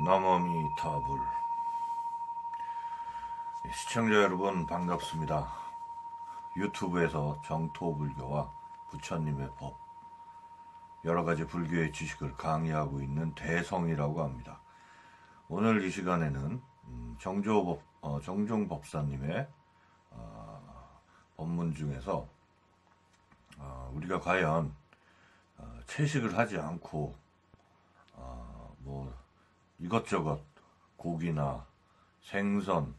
나무아미타불. 시청자 여러분 반갑습니다. 유튜브에서 정토불교와 부처님의 법, 여러가지 불교의 지식을 강의하고 있는 대성이라고 합니다. 오늘 이 시간에는 정종법사님의 법문 중에서 우리가 과연 채식을 하지 않고 뭐 이것저것 고기나 생선,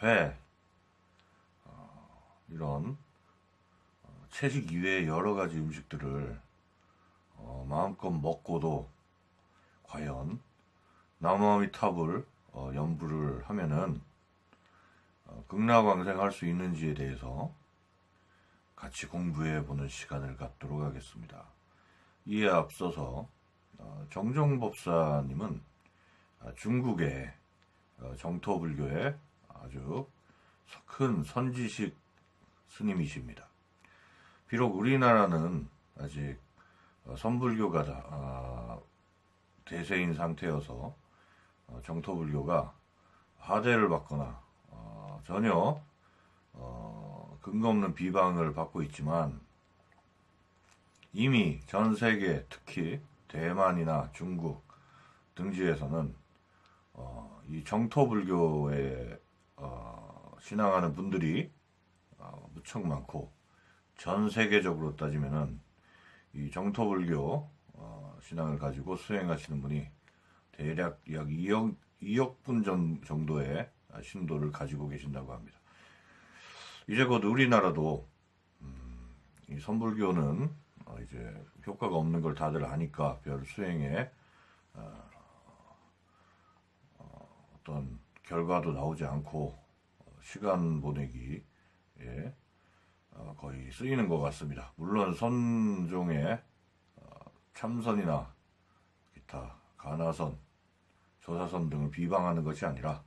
회 이런 채식 이외의 여러 가지 음식들을 마음껏 먹고도 과연 나무아미타불 연불을 하면은 극락왕생할 수 있는지에 대해서 같이 공부해보는 시간을 갖도록 하겠습니다. 이에 앞서서 정종법사님은 중국의 정토불교의 아주 큰 선지식 스님이십니다. 비록 우리나라는 아직 선불교가 대세인 상태여서 정토불교가 하대를 받거나 전혀 근거 없는 비방을 받고 있지만, 이미 전 세계, 특히 대만이나 중국 등지에서는 이 정토불교에 신앙하는 분들이 무척 많고, 전 세계적으로 따지면은 이 정토불교 신앙을 가지고 수행하시는 분이 대략 약 2억 분 정도의 신도를 가지고 계신다고 합니다. 이제 곧 우리나라도 이 선불교는 이제 효과가 없는 걸 다들 아니까 별 수행에 어떤 결과도 나오지 않고 시간 보내기에 거의 쓰이는 것 같습니다. 물론 선종의 참선이나 기타 가나선, 조사선 등을 비방하는 것이 아니라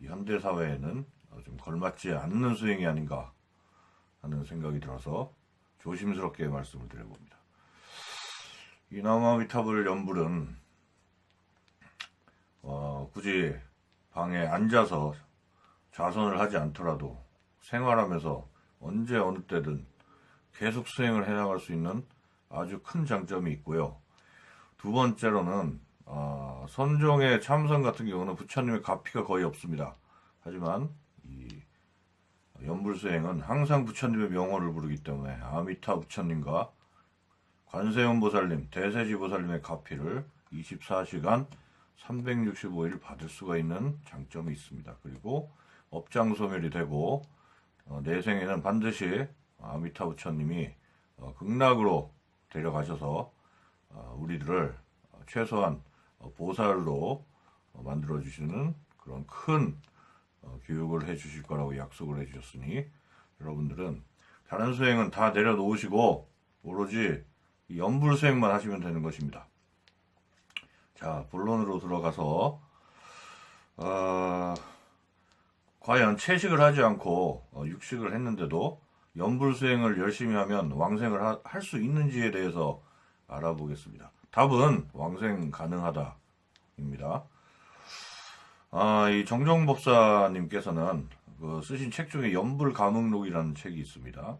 이 현대사회에는 좀 걸맞지 않는 수행이 아닌가 하는 생각이 들어서 조심스럽게 말씀을 드려봅니다. 이 나무아미타불 연불은 굳이 방에 앉아서 좌선을 하지 않더라도 생활하면서 언제 어느 때든 계속 수행을 해나갈 수 있는 아주 큰 장점이 있고요. 두 번째로는 선종의 참선 같은 경우는 부처님의 가피가 거의 없습니다. 하지만 이 연불수행은 항상 부처님의 명호를 부르기 때문에 아미타 부처님과 관세음보살님, 대세지보살님의 가피를 24시간 365일 받을 수가 있는 장점이 있습니다. 그리고 업장소멸이 되고 내생에는 반드시 아미타 부처님이 극락으로 데려가셔서 우리들을 최소한 보살로 만들어주시는 그런 큰 교육을 해주실 거라고 약속을 해주셨으니, 여러분들은 다른 수행은 다 내려놓으시고 오로지 이 연불 수행만 하시면 되는 것입니다. 자, 본론으로 들어가서 과연 채식을 하지 않고 육식을 했는데도 연불 수행을 열심히 하면 왕생을 할 수 있는지에 대해서 알아보겠습니다. 답은 왕생 가능하다입니다. 이 정종법사님께서는 쓰신 책 중에 연불감흥록이라는 책이 있습니다.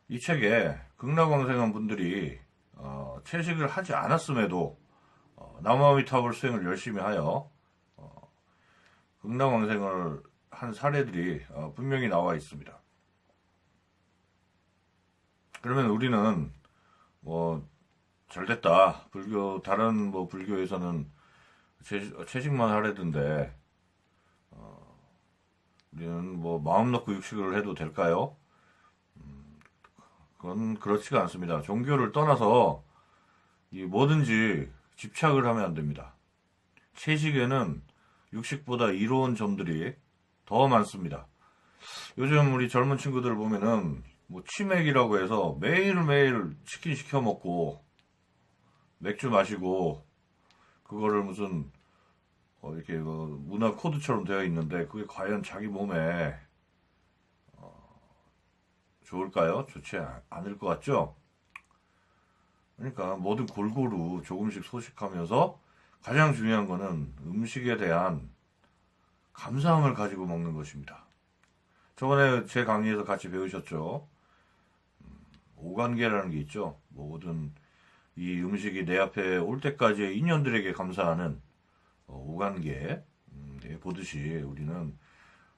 이 책에 극락왕생한 분들이 채식을 하지 않았음에도 나무아미타불 수행을 열심히 하여 극락왕생을 한 사례들이 분명히 나와 있습니다. 그러면 우리는 잘됐다, 다른 불교에서는 채식만 하려던데 우리는 마음 놓고 육식을 해도 될까요? 그건 그렇지가 않습니다. 종교를 떠나서 뭐든지 집착을 하면 안 됩니다. 채식에는 육식보다 이로운 점들이 더 많습니다. 요즘 우리 젊은 친구들 보면은 치맥이라고 해서 매일매일 치킨 시켜 먹고 맥주 마시고, 그거를 무슨 이렇게 문화 코드처럼 되어 있는데, 그게 과연 자기 몸에 좋을까요? 좋지 않을 것 같죠? 그러니까 뭐든 골고루 조금씩 소식하면서 가장 중요한 거는 음식에 대한 감사함을 가지고 먹는 것입니다. 저번에 제 강의에서 같이 배우셨죠? 오간계라는 게 있죠. 모든 이 음식이 내 앞에 올 때까지의 인연들에게 감사하는 오간계 보듯이 우리는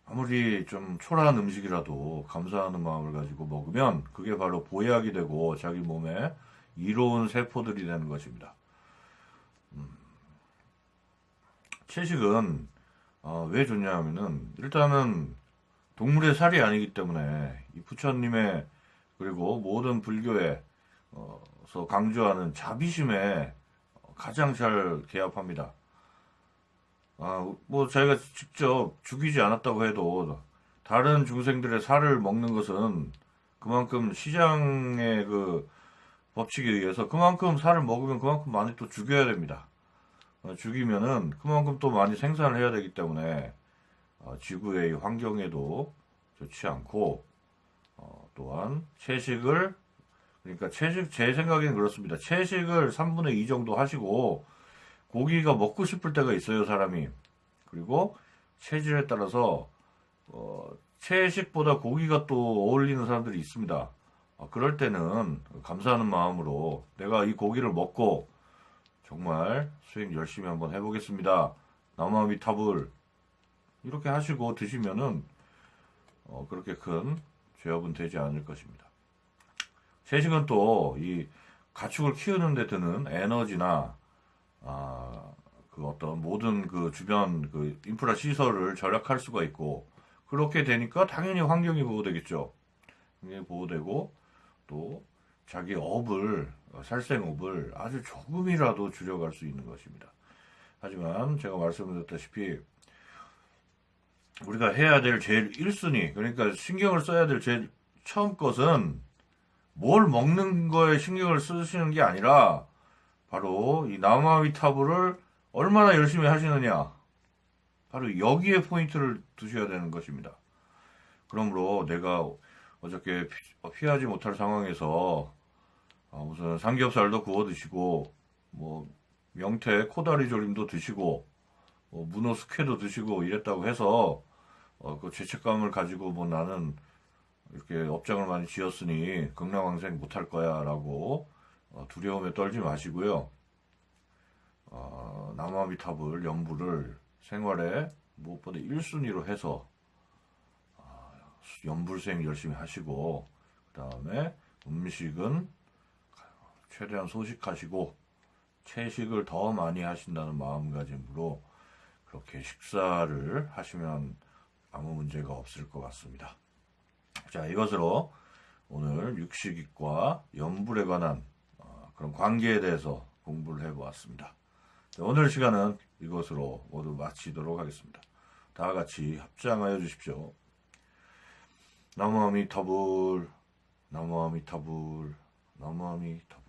아무리 좀 초라한 음식이라도 감사하는 마음을 가지고 먹으면 그게 바로 보약이 되고 자기 몸에 이로운 세포들이 되는 것입니다. 채식은 왜 좋냐 하면은 일단은 동물의 살이 아니기 때문에 이 부처님의 그리고 모든 불교에서 강조하는 자비심에 가장 잘 개합합니다. 뭐 자기가 직접 죽이지 않았다고 해도 다른 중생들의 살을 먹는 것은 그만큼 시장의 그 법칙에 의해서 그만큼 살을 먹으면 그만큼 많이 또 죽여야 됩니다. 죽이면은 그만큼 또 많이 생산을 해야 되기 때문에 지구의 환경에도 좋지 않고 또한 채식을 그러니까 채식 제 생각에는 그렇습니다. 채식을 3분의 2 정도 하시고 고기가 먹고 싶을 때가 있어요, 사람이. 그리고 체질에 따라서 채식보다 고기가 또 어울리는 사람들이 있습니다. 그럴 때는 감사하는 마음으로 내가 이 고기를 먹고 정말 수행 열심히 한번 해보겠습니다. 나무아미타불 이렇게 하시고 드시면은 그렇게 큰 죄업은 되지 않을 것입니다. 채식은 또 이 가축을 키우는 데 드는 에너지나 그 어떤 모든 그 주변 그 인프라 시설을 절약할 수가 있고 그렇게 되니까 당연히 환경이 보호되겠죠. 환경이 보호되고 또 자기 업을 살생업을 아주 조금이라도 줄여갈 수 있는 것입니다. 하지만 제가 말씀드렸다시피 우리가 해야 될 제일 1순위 그러니까 신경을 써야 될 제일 처음 것은 뭘 먹는 거에 신경을 쓰시는 게 아니라 바로 이 나무아미타불을 얼마나 열심히 하시느냐. 바로 여기에 포인트를 두셔야 되는 것입니다. 그러므로 내가 어저께 피하지 못할 상황에서 무슨 삼겹살도 구워 드시고 뭐 명태 코다리 조림도 드시고 문어 숙회도 드시고 이랬다고 해서 그 죄책감을 가지고 뭐 나는 이렇게 업장을 많이 지었으니 극락왕생 못할 거야 라고 두려움에 떨지 마시고요. 나무아미타불 연불을 생활에 무엇보다 1순위로 해서 연불생 열심히 하시고 그 다음에 음식은 최대한 소식하시고 채식을 더 많이 하신다는 마음가짐으로 그렇게 식사를 하시면 아무 문제가 없을 것 같습니다. 자, 이것으로 오늘 육식과 연불에 관한 그런 관계에 대해서 공부를 해보았습니다. 자, 오늘 시간은 이것으로 모두 마치도록 하겠습니다. 다 같이 합장하여 주십시오. 나무아미타불, 나무아미타불, 나무아미타불.